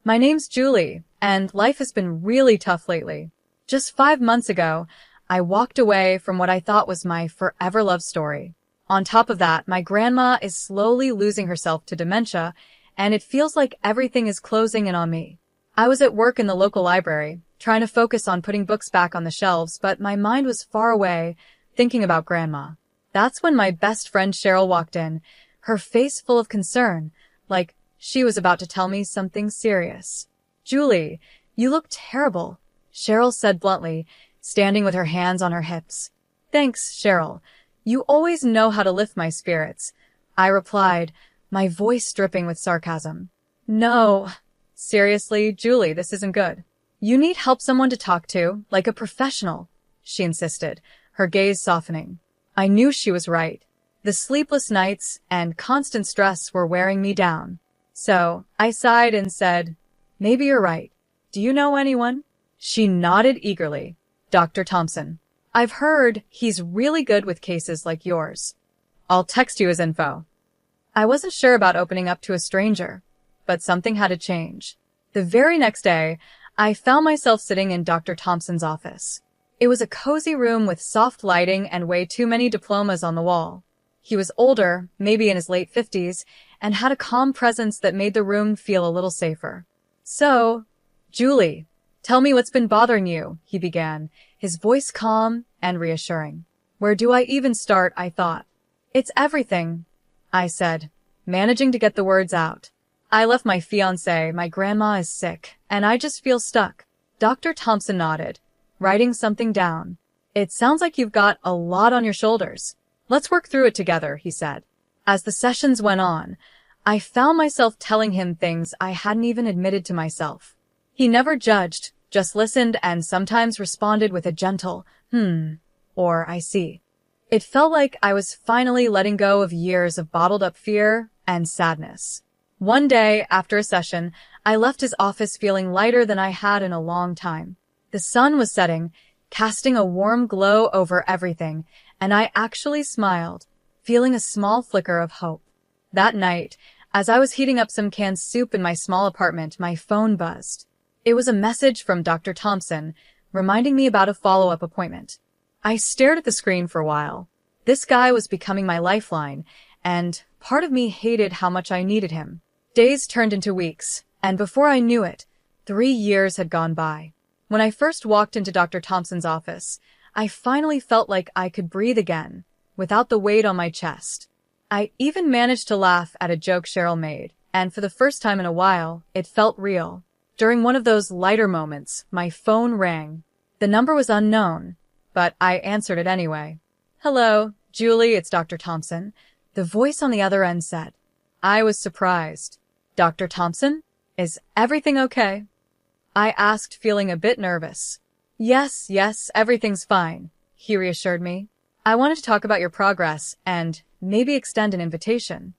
My name's Julie, and life has been really tough lately. Just 5 months ago, I walked away from what I thought was my forever love story. On top of that, my grandma is slowly losing herself to dementia, and it feels like everything is closing in on me. I was at work in the local library, trying to focus on putting books back on the shelves, but my mind was far away, thinking about Grandma. That's when my best friend Cheryl walked in, her face full of concern, like she was about to tell me something serious. "Julie, you look terrible," Cheryl said bluntly, standing with her hands on her hips. "Thanks, Cheryl. You always know how to lift my spirits," I replied, my voice dripping with sarcasm. "No. Seriously, Julie, this isn't good. You need someone to talk to, like a professional," she insisted, her gaze softening. I knew she was right. The sleepless nights and constant stress were wearing me down. So, I sighed and said, "Maybe you're right. Do you know anyone?" She nodded eagerly. "Dr. Thompson. I've heard he's really good with cases like yours. I'll text you his info." I wasn't sure about opening up to a stranger, but something had to change. The very next day, I found myself sitting in Dr. Thompson's office. It was a cozy room with soft lighting and way too many diplomas on the wall. He was older, maybe in his late 50s, and had a calm presence that made the room feel a little safer. "So, Julie, tell me what's been bothering you," he began, his voice calm and reassuring. "Where do I even start?" I thought. "It's everything," I said, managing to get the words out. "I left my fiancé, my grandma is sick, and I just feel stuck." Dr. Thompson nodded, writing something down. "It sounds like you've got a lot on your shoulders. Let's work through it together," he said. As the sessions went on, I found myself telling him things I hadn't even admitted to myself. He never judged, just listened and sometimes responded with a gentle, or "I see." It felt like I was finally letting go of years of bottled-up fear and sadness. One day, after a session, I left his office feeling lighter than I had in a long time. The sun was setting, casting a warm glow over everything, and I actually smiled, feeling a small flicker of hope. That night, as I was heating up some canned soup in my small apartment, my phone buzzed. It was a message from Dr. Thompson, reminding me about a follow-up appointment. I stared at the screen for a while. This guy was becoming my lifeline, and part of me hated how much I needed him. Days turned into weeks, and before I knew it, 3 years had gone by. When I first walked into Dr. Thompson's office, I finally felt like I could breathe again, without the weight on my chest. I even managed to laugh at a joke Cheryl made, and for the first time in a while, it felt real. During one of those lighter moments, my phone rang. The number was unknown, but I answered it anyway. "Hello, Julie, it's Dr. Thompson," the voice on the other end said. I was surprised. "Dr. Thompson? Is everything okay?" I asked, feeling a bit nervous. Yes, everything's fine," he reassured me. "I wanted to talk about your progress and maybe extend an invitation."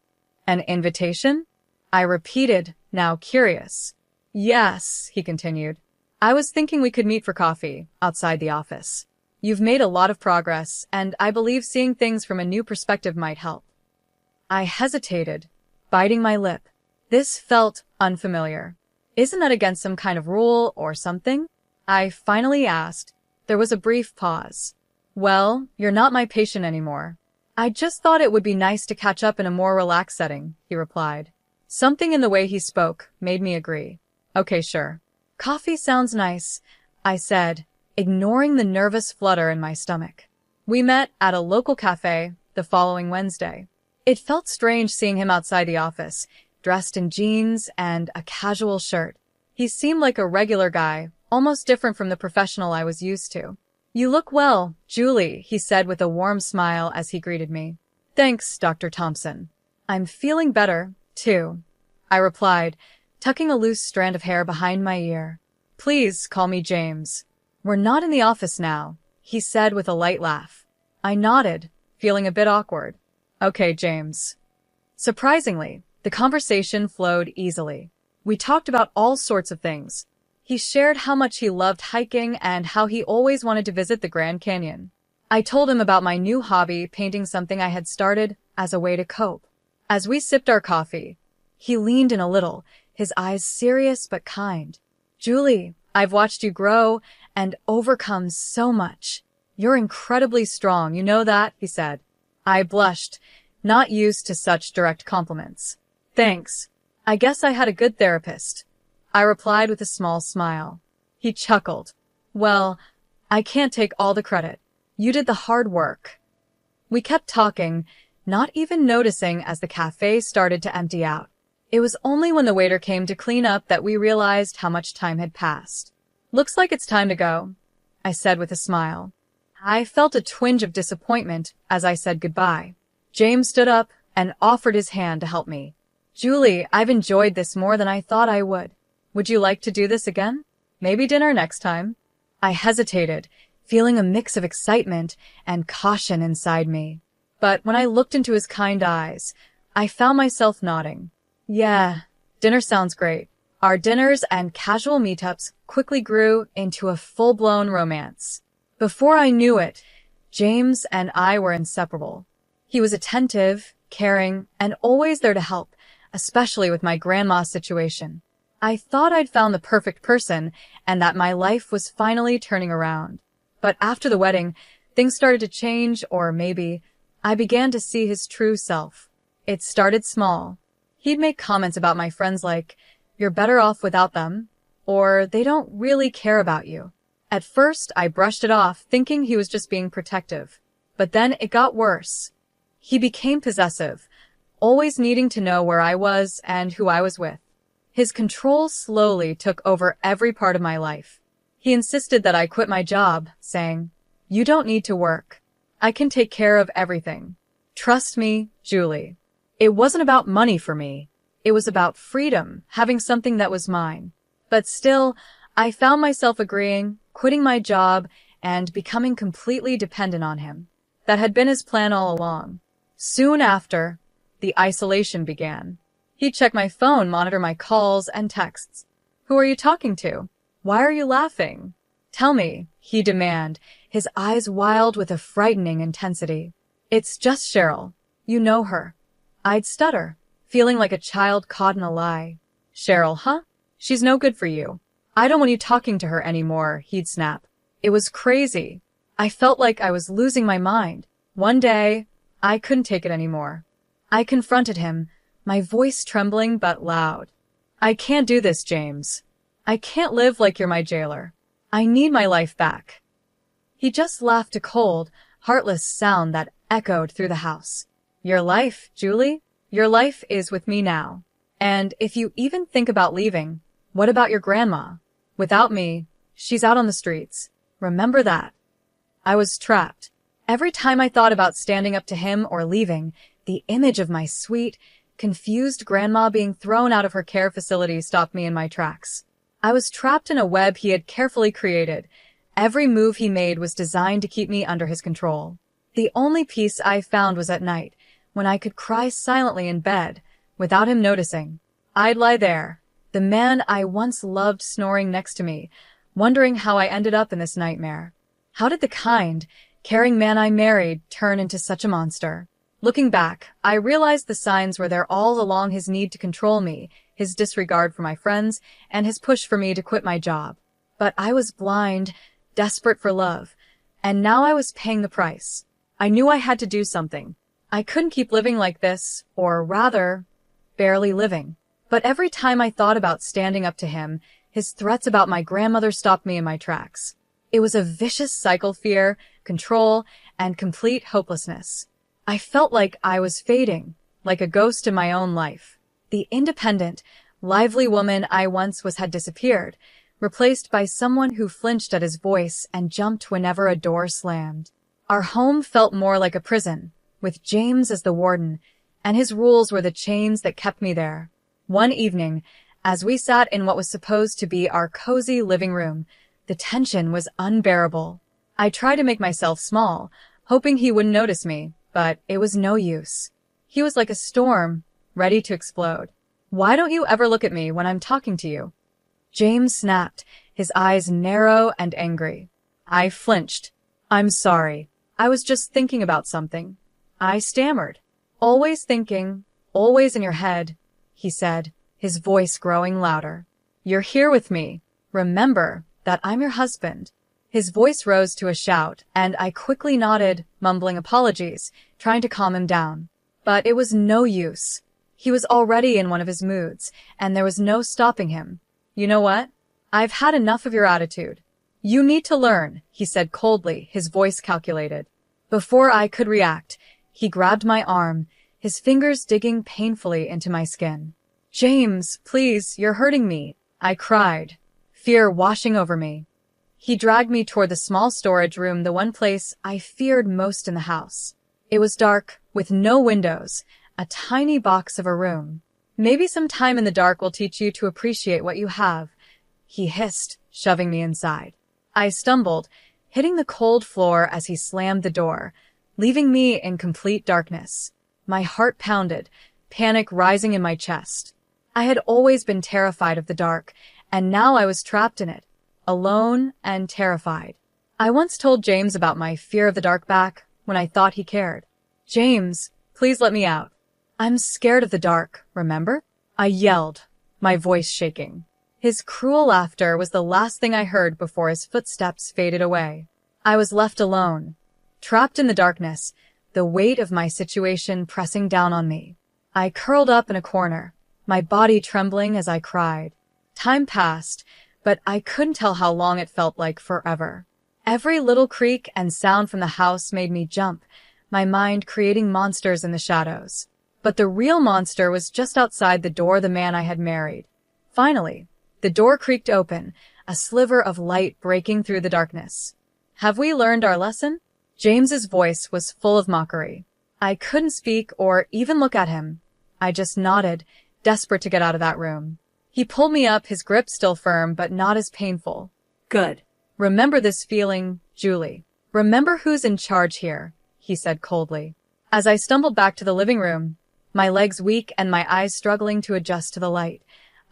"An invitation?" I repeated, now curious. "Yes," he continued. "I was thinking we could meet for coffee, outside the office. You've made a lot of progress, and I believe seeing things from a new perspective might help." I hesitated, biting my lip. This felt unfamiliar. "Isn't that against some kind of rule or something?" I finally asked. There was a brief pause. "Well, you're not my patient anymore. I just thought it would be nice to catch up in a more relaxed setting," he replied. Something in the way he spoke made me agree. "Okay, sure. Coffee sounds nice," I said, ignoring the nervous flutter in my stomach. We met at a local cafe the following Wednesday. It felt strange seeing him outside the office, dressed in jeans and a casual shirt. He seemed like a regular guy, almost different from the professional I was used to. "You look well, Julie," he said with a warm smile as he greeted me. "Thanks, Dr. Thompson. I'm feeling better, too," I replied, tucking a loose strand of hair behind my ear. "Please call me James." "We're not in the office now," he said with a light laugh. I nodded, feeling a bit awkward. "Okay, James." Surprisingly, the conversation flowed easily. We talked about all sorts of things. He shared how much he loved hiking and how he always wanted to visit the Grand Canyon. I told him about my new hobby, painting, something I had started as a way to cope. As we sipped our coffee, he leaned in a little, his eyes serious but kind. "Julie, I've watched you grow and overcome so much. You're incredibly strong, you know that," he said. I blushed, not used to such direct compliments. "Thanks. I guess I had a good therapist," I replied with a small smile. He chuckled. "Well, I can't take all the credit. You did the hard work." We kept talking, not even noticing as the cafe started to empty out. It was only when the waiter came to clean up that we realized how much time had passed. "Looks like it's time to go," I said with a smile. I felt a twinge of disappointment as I said goodbye. James stood up and offered his hand to help me. "Julie, I've enjoyed this more than I thought I would. Would you like to do this again? Maybe dinner next time?" I hesitated, feeling a mix of excitement and caution inside me. But when I looked into his kind eyes, I found myself nodding. "Yeah, dinner sounds great." Our dinners and casual meetups quickly grew into a full-blown romance. Before I knew it, James and I were inseparable. He was attentive, caring, and always there to help, especially with my grandma's situation. I thought I'd found the perfect person and that my life was finally turning around. But after the wedding, things started to change, or maybe I began to see his true self. It started small. He'd make comments about my friends like, "You're better off without them," or "They don't really care about you." At first, I brushed it off, thinking he was just being protective. But then it got worse. He became possessive, always needing to know where I was and who I was with. His control slowly took over every part of my life. He insisted that I quit my job, saying, "You don't need to work. I can take care of everything. Trust me, Julie." It wasn't about money for me. It was about freedom, having something that was mine. But still, I found myself agreeing, quitting my job, and becoming completely dependent on him. That had been his plan all along. Soon after, the isolation began. He'd check my phone, monitor my calls and texts. "Who are you talking to? Why are you laughing? Tell me," he'd demand, his eyes wild with a frightening intensity. "It's just Cheryl. You know her." I'd stutter, feeling like a child caught in a lie. "Cheryl, huh? She's no good for you. I don't want you talking to her anymore," he'd snap. It was crazy. I felt like I was losing my mind. One day, I couldn't take it anymore. I confronted him, my voice trembling but loud. "I can't do this, James. I can't live like you're my jailer. I need my life back." He just laughed a cold, heartless sound that echoed through the house. "Your life, Julie? Your life is with me now. And if you even think about leaving, what about your grandma? Without me, she's out on the streets. Remember that." I was trapped. Every time I thought about standing up to him or leaving, the image of my sweet, confused grandma being thrown out of her care facility stopped me in my tracks. I was trapped in a web he had carefully created. Every move he made was designed to keep me under his control. The only peace I found was at night, when I could cry silently in bed, without him noticing. I'd lie there, the man I once loved snoring next to me, wondering how I ended up in this nightmare. How did the kind, caring man I married turn into such a monster? Looking back, I realized the signs were there all along: his need to control me, his disregard for my friends, and his push for me to quit my job. But I was blind, desperate for love, and now I was paying the price. I knew I had to do something. I couldn't keep living like this, or rather, barely living. But every time I thought about standing up to him, his threats about my grandmother stopped me in my tracks. It was a vicious cycle: fear, control, and complete hopelessness. I felt like I was fading, like a ghost in my own life. The independent, lively woman I once was had disappeared, replaced by someone who flinched at his voice and jumped whenever a door slammed. Our home felt more like a prison, with James as the warden, and his rules were the chains that kept me there. One evening, as we sat in what was supposed to be our cozy living room, the tension was unbearable. I tried to make myself small, hoping he wouldn't notice me, but it was no use. He was like a storm, ready to explode. "Why don't you ever look at me when I'm talking to you?" James snapped, his eyes narrow and angry. I flinched. "I'm sorry. I was just thinking about something." I stammered. "Always thinking, always in your head," he said, his voice growing louder. "You're here with me. Remember that I'm your husband." His voice rose to a shout, and I quickly nodded, mumbling apologies, trying to calm him down. But it was no use. He was already in one of his moods, and there was no stopping him. "You know what? I've had enough of your attitude. You need to learn," he said coldly, his voice calculated. Before I could react, he grabbed my arm, his fingers digging painfully into my skin. "James, please, you're hurting me," I cried, fear washing over me. He dragged me toward the small storage room, the one place I feared most in the house. It was dark, with no windows, a tiny box of a room. "Maybe some time in the dark will teach you to appreciate what you have," he hissed, shoving me inside. I stumbled, hitting the cold floor as he slammed the door, leaving me in complete darkness. My heart pounded, panic rising in my chest. I had always been terrified of the dark, and now I was trapped in it, alone and terrified. I once told James about my fear of the dark back when I thought he cared. "James, please let me out. I'm scared of the dark, remember?" I yelled, my voice shaking. His cruel laughter was the last thing I heard before his footsteps faded away. I was left alone, trapped in the darkness, the weight of my situation pressing down on me. I curled up in a corner, my body trembling as I cried. Time passed, but I couldn't tell how long it felt like forever. Every little creak and sound from the house made me jump, my mind creating monsters in the shadows. But the real monster was just outside the door, the man I had married. Finally, the door creaked open, a sliver of light breaking through the darkness. "Have we learned our lesson?" James's voice was full of mockery. I couldn't speak or even look at him. I just nodded, desperate to get out of that room. He pulled me up, his grip still firm, but not as painful. "Good. Remember this feeling, Julie. Remember who's in charge here," he said coldly. As I stumbled back to the living room, my legs weak and my eyes struggling to adjust to the light,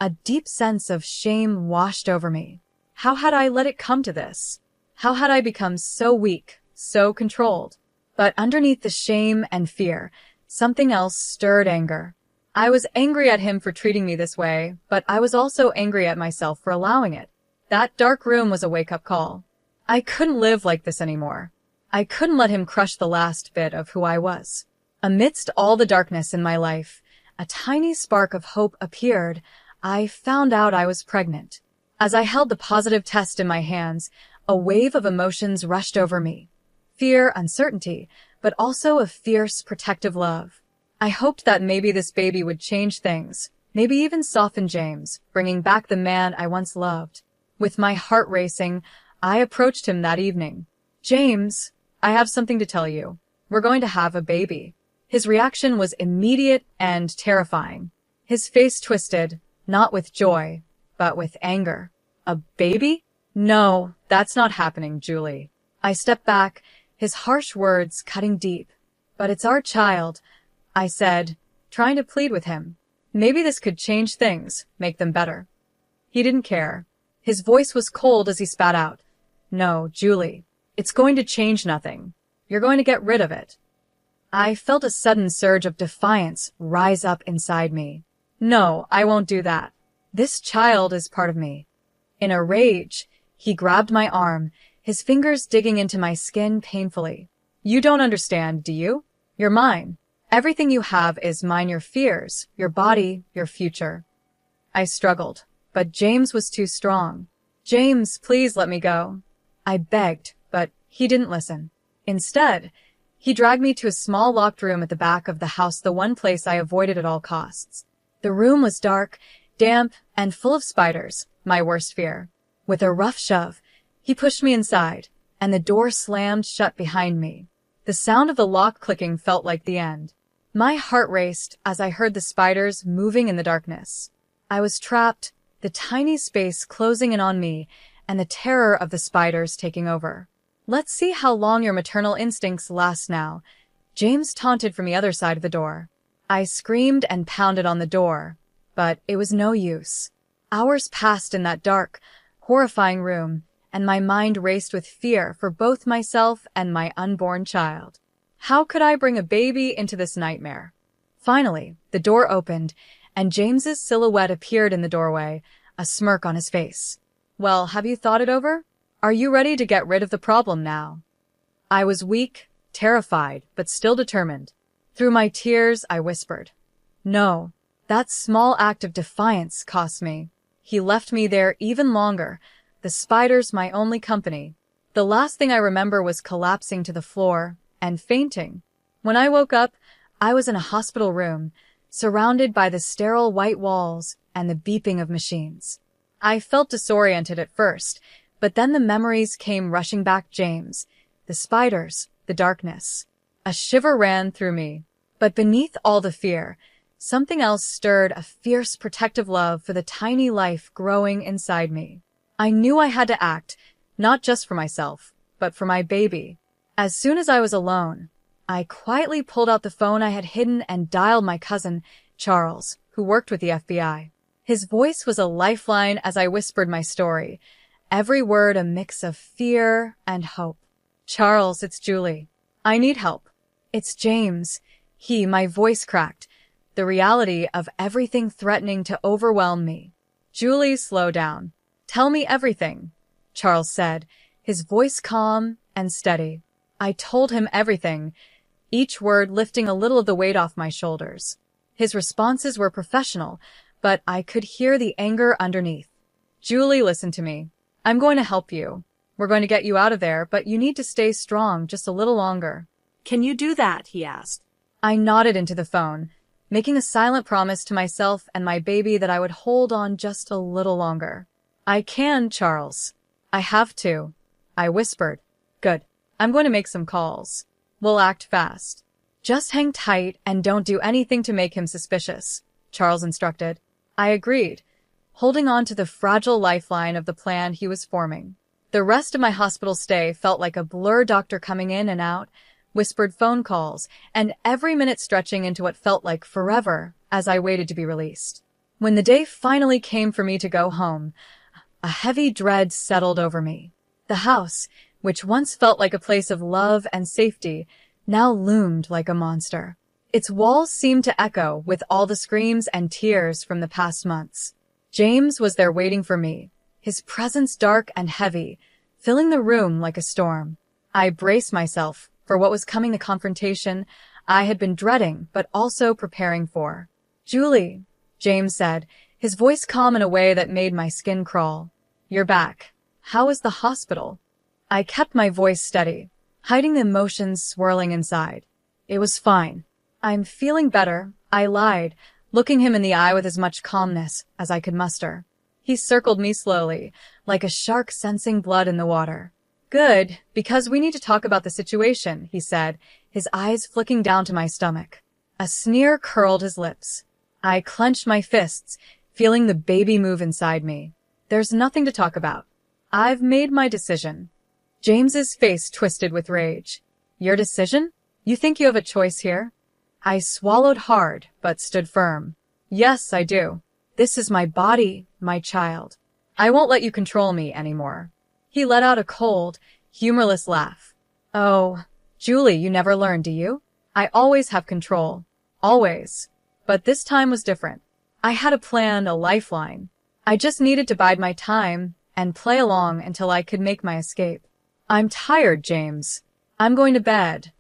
a deep sense of shame washed over me. How had I let it come to this? How had I become so weak, so controlled? But underneath the shame and fear, something else stirred: anger. I was angry at him for treating me this way, but I was also angry at myself for allowing it. That dark room was a wake-up call. I couldn't live like this anymore. I couldn't let him crush the last bit of who I was. Amidst all the darkness in my life, a tiny spark of hope appeared. I found out I was pregnant. As I held the positive test in my hands, a wave of emotions rushed over me. Fear, uncertainty, but also a fierce, protective love. I hoped that maybe this baby would change things, maybe even soften James, bringing back the man I once loved. With my heart racing, I approached him that evening. "James, I have something to tell you. We're going to have a baby." His reaction was immediate and terrifying. His face twisted, not with joy, but with anger. "A baby? No, that's not happening, Julie." I stepped back, his harsh words cutting deep. "But it's our child," I said, trying to plead with him. Maybe this could change things, make them better. He didn't care. His voice was cold as he spat out. "No, Julie, it's going to change nothing. You're going to get rid of it." I felt a sudden surge of defiance rise up inside me. "No, I won't do that. This child is part of me." In a rage, he grabbed my arm, his fingers digging into my skin painfully. "You don't understand, do you? You're mine. Everything you have is mine, your fears, your body, your future." I struggled, but James was too strong. "James, please let me go." I begged, but he didn't listen. Instead, he dragged me to a small locked room at the back of the house, the one place I avoided at all costs. The room was dark, damp, and full of spiders, my worst fear. With a rough shove, he pushed me inside, and the door slammed shut behind me. The sound of the lock clicking felt like the end. My heart raced as I heard the spiders moving in the darkness. I was trapped, the tiny space closing in on me, and the terror of the spiders taking over. "Let's see how long your maternal instincts last now," James taunted from the other side of the door. I screamed and pounded on the door, but it was no use. Hours passed in that dark, horrifying room, and my mind raced with fear for both myself and my unborn child. How could I bring a baby into this nightmare? Finally, the door opened, and James's silhouette appeared in the doorway, a smirk on his face. "Well, have you thought it over? Are you ready to get rid of the problem now?" I was weak, terrified, but still determined. Through my tears, I whispered, "No, that small act of defiance cost me." He left me there even longer, the spiders my only company. The last thing I remember was collapsing to the floor and fainting. When I woke up, I was in a hospital room, surrounded by the sterile white walls and the beeping of machines. I felt disoriented at first, but then the memories came rushing back. James, the spiders, the darkness. A shiver ran through me. But beneath all the fear, something else stirred, a fierce protective love for the tiny life growing inside me. I knew I had to act, not just for myself, but for my baby. As soon as I was alone, I quietly pulled out the phone I had hidden and dialed my cousin, Charles, who worked with the FBI. His voice was a lifeline as I whispered my story, every word a mix of fear and hope. "Charles, it's Julie. I need help." "It's James." My voice cracked, the reality of everything threatening to overwhelm me. "Julie, slow down. Tell me everything," Charles said, his voice calm and steady. I told him everything, each word lifting a little of the weight off my shoulders. His responses were professional, but I could hear the anger underneath. "Julie, listen to me. I'm going to help you. We're going to get you out of there, but you need to stay strong just a little longer." "Can you do that?" he asked. I nodded into the phone, making a silent promise to myself and my baby that I would hold on just a little longer. "I can, Charles. I have to," I whispered. "Good. I'm going to make some calls. We'll act fast. Just hang tight and don't do anything to make him suspicious," Charles instructed. I agreed, holding on to the fragile lifeline of the plan he was forming. The rest of my hospital stay felt like a blur, doctor coming in and out, whispered phone calls, and every minute stretching into what felt like forever as I waited to be released. When the day finally came for me to go home, a heavy dread settled over me. The house, which once felt like a place of love and safety, now loomed like a monster. Its walls seemed to echo with all the screams and tears from the past months. James was there waiting for me, his presence dark and heavy, filling the room like a storm. I braced myself for what was coming, the confrontation I had been dreading but also preparing for. "Julie," James said, his voice calm in a way that made my skin crawl. "You're back. How is the hospital?" I kept my voice steady, hiding the emotions swirling inside. "It was fine. I'm feeling better," I lied, looking him in the eye with as much calmness as I could muster. He circled me slowly, like a shark sensing blood in the water. "Good, because we need to talk about the situation," he said, his eyes flicking down to my stomach. A sneer curled his lips. I clenched my fists, feeling the baby move inside me. "There's nothing to talk about. I've made my decision." James's face twisted with rage. "Your decision? You think you have a choice here?" I swallowed hard, but stood firm. "Yes, I do. This is my body, my child. I won't let you control me anymore." He let out a cold, humorless laugh. "Oh, Julie, you never learn, do you? I always have control. Always. But this time was different. I had a plan, a lifeline. I just needed to bide my time and play along until I could make my escape." "I'm tired, James. I'm going to bed,"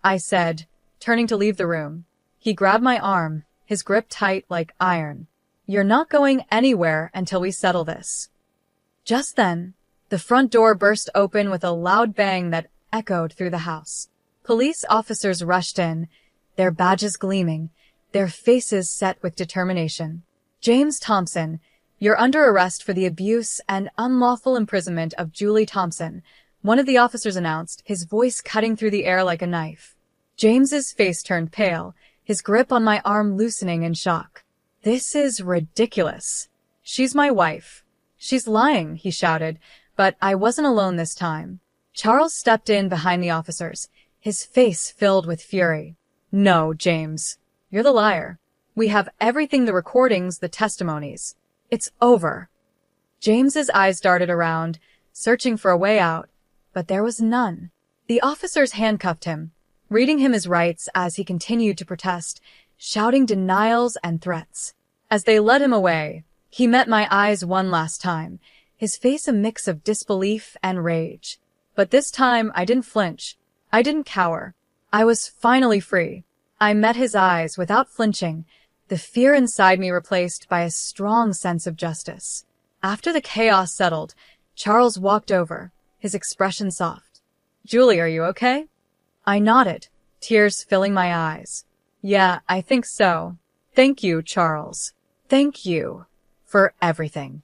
I said, turning to leave the room. He grabbed my arm, his grip tight like iron. "You're not going anywhere until we settle this." Just then, the front door burst open with a loud bang that echoed through the house. Police officers rushed in, their badges gleaming, their faces set with determination. "James Thompson, you're under arrest for the abuse and unlawful imprisonment of Julie Thompson," one of the officers announced, his voice cutting through the air like a knife. James's face turned pale, his grip on my arm loosening in shock. "This is ridiculous. She's my wife." "She's lying," he shouted, but I wasn't alone this time. Charles stepped in behind the officers, his face filled with fury. "No, James. You're the liar. We have everything, the recordings, the testimonies. It's over." James's eyes darted around, searching for a way out, but there was none. The officers handcuffed him, reading him his rights as he continued to protest, shouting denials and threats. As they led him away, he met my eyes one last time, his face a mix of disbelief and rage. But this time I didn't flinch. I didn't cower. I was finally free. I met his eyes without flinching, the fear inside me replaced by a strong sense of justice. After the chaos settled, Charles walked over, his expression soft. "Julie, are you okay?" I nodded, tears filling my eyes. "Yeah, I think so. Thank you, Charles. Thank you for everything."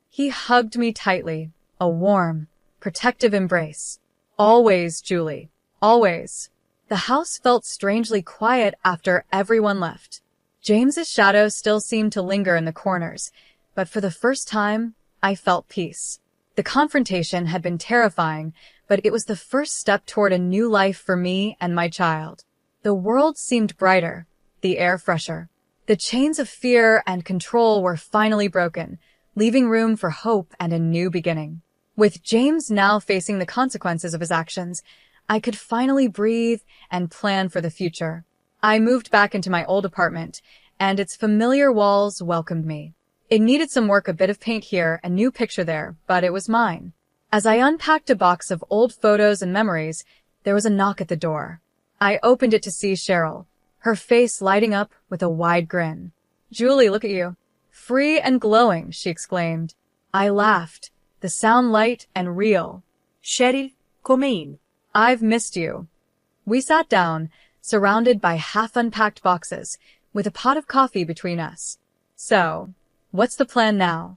He hugged me tightly, a warm, protective embrace. "Always, Julie. Always." The house felt strangely quiet after everyone left. James's shadow still seemed to linger in the corners, but for the first time, I felt peace. The confrontation had been terrifying, but it was the first step toward a new life for me and my child. The world seemed brighter, the air fresher. The chains of fear and control were finally broken, leaving room for hope and a new beginning. With James now facing the consequences of his actions, I could finally breathe and plan for the future. I moved back into my old apartment, and its familiar walls welcomed me. It needed some work, a bit of paint here, a new picture there, but it was mine. As I unpacked a box of old photos and memories, there was a knock at the door. I opened it to see Cheryl, her face lighting up with a wide grin. "Julie, look at you. Free and glowing," she exclaimed. I laughed, the sound light and real. Cheryl, come in. "I've missed you." We sat down, surrounded by half-unpacked boxes, with a pot of coffee between us. "So, what's the plan now?"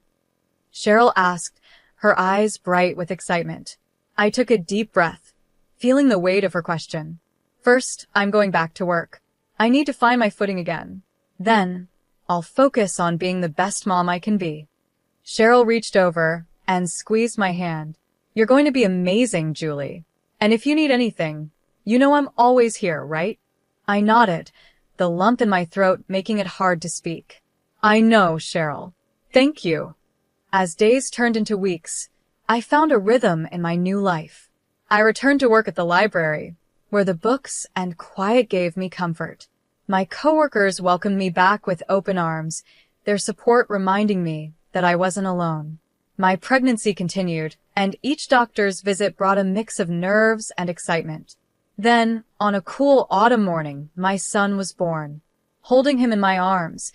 Cheryl asked, her eyes bright with excitement. I took a deep breath, feeling the weight of her question. "First, I'm going back to work. I need to find my footing again. Then, I'll focus on being the best mom I can be." Cheryl reached over and squeezed my hand. "You're going to be amazing, Julie. And if you need anything, you know I'm always here, right?" I nodded, the lump in my throat making it hard to speak. "I know, Cheryl. Thank you." As days turned into weeks, I found a rhythm in my new life. I returned to work at the library, where the books and quiet gave me comfort. My coworkers welcomed me back with open arms, their support reminding me that I wasn't alone. My pregnancy continued, and each doctor's visit brought a mix of nerves and excitement. Then, on a cool autumn morning, my son was born. Holding him in my arms,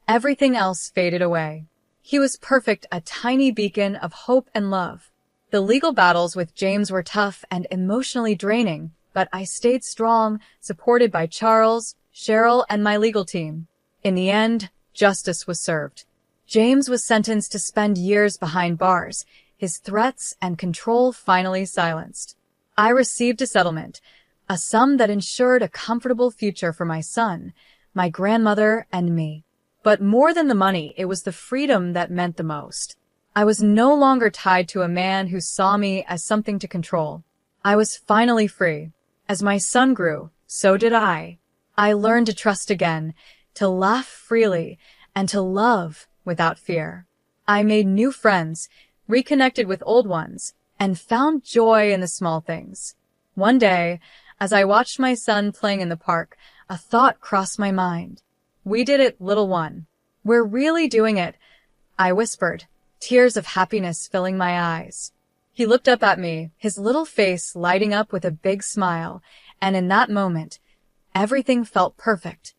everything else faded away. He was perfect, a tiny beacon of hope and love. The legal battles with James were tough and emotionally draining, but I stayed strong, supported by Charles, Cheryl, and my legal team. In the end, justice was served. James was sentenced to spend years behind bars, his threats and control finally silenced. I received a settlement, a sum that ensured a comfortable future for my son, my grandmother, and me. But more than the money, it was the freedom that meant the most. I was no longer tied to a man who saw me as something to control. I was finally free. As my son grew, so did I. I learned to trust again, to laugh freely, and to love without fear. I made new friends, reconnected with old ones, and found joy in the small things. One day, as I watched my son playing in the park, a thought crossed my mind. "We did it, little one. We're really doing it," I whispered, tears of happiness filling my eyes. He looked up at me, his little face lighting up with a big smile, and in that moment, everything felt perfect.